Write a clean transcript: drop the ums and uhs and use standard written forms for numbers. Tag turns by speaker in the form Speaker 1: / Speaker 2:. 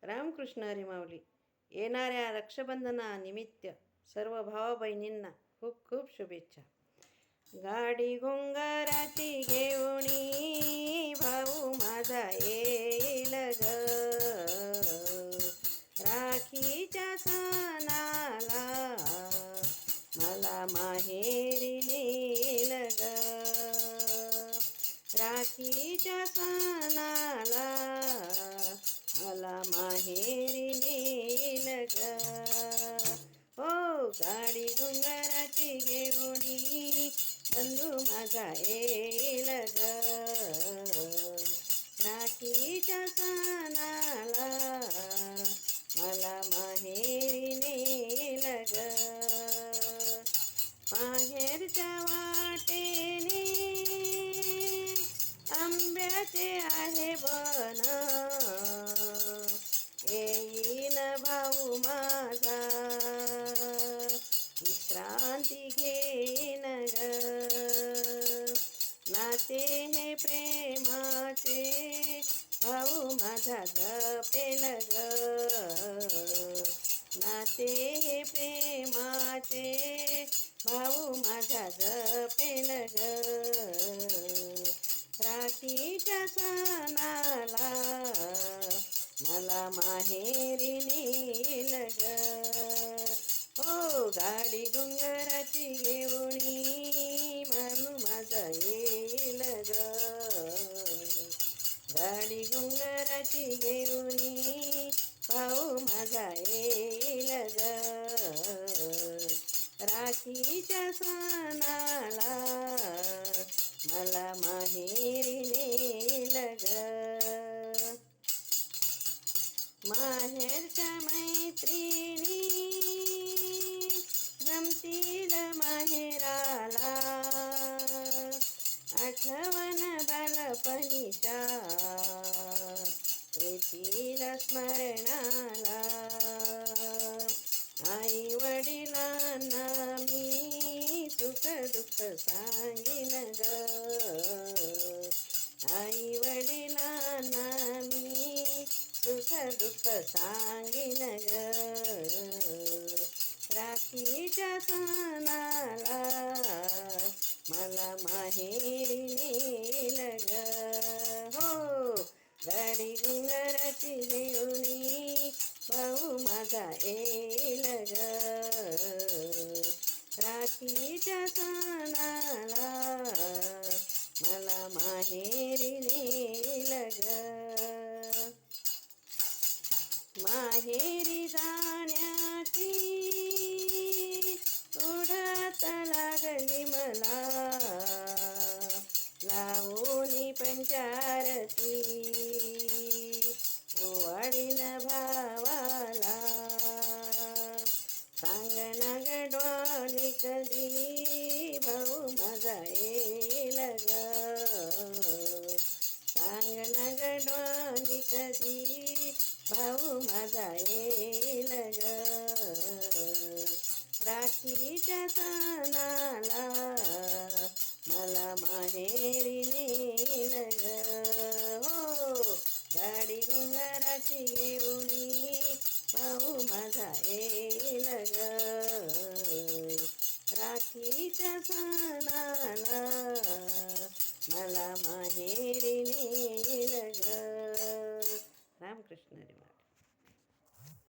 Speaker 1: रामकृष्ण हरी माऊली. येणाऱ्या रक्षाबंधनानिमित्त सर्व भावा बहिणींना खूप खूप शुभेच्छा. गाडी घोंगराची घेऊनी भाऊ माझा येईल ग, राखीच्या सणाला मला माहेरी नेल ग, राखीच्या सणाला मला माहेरी नेल ग. हो गाडी घुंगराची घेऊनी बंधू माझा येईल ग, राखीच्या सणाला मला माहेरी नेल ग. माहेरच्या वाटेने आंब्याचे आहे बन, येईन भाऊ माझा विश्रांती घेईन ग. नाते हे प्रेमाचे भाऊ माझा जपेल ग, नाते हे प्रेमाचे भाऊ माझा जपेल ग. राखीच्या सणाला मला माहेरी नेल ग. हो गाडी घुंगराची घेऊनी मानू माझा येईल ग, गाडी घुंगराची घेऊनी भाऊ माझा येईल ग. राखीच्या सणाला मला माहेरी नेल ग. माहेरच्या मैत्रिणी जमतील माहेराला, आठवण बालपणीच्या येतील स्मरणाला. आई वडिलांना मी सुख दुःख सांगीन ग, आई वडिलांना मी सुख दुःख सांगीन ग. राखीच्या सणाला मला माहेरी नेल ग. हो गाडी घुंगराची घेऊनी भाऊ माझा येईल ग, राखीच्या सणाला मला माहेरी नेल ग. माहेरी जाण्याची ओढत लागली मला, लावूनी पंचारती ओवाळीन भावाला. सांगना गडवाली कधी भाऊ माझा येईल ग, सांगना गडवाली कधी भाऊ माझा येईल ग. राखीच्या सणाला मला माहेरी नेल ग. हो गाडी घुंगराची घेऊनी भाऊ माझा येईल ग, राखीच्या सणाला मला माहेरी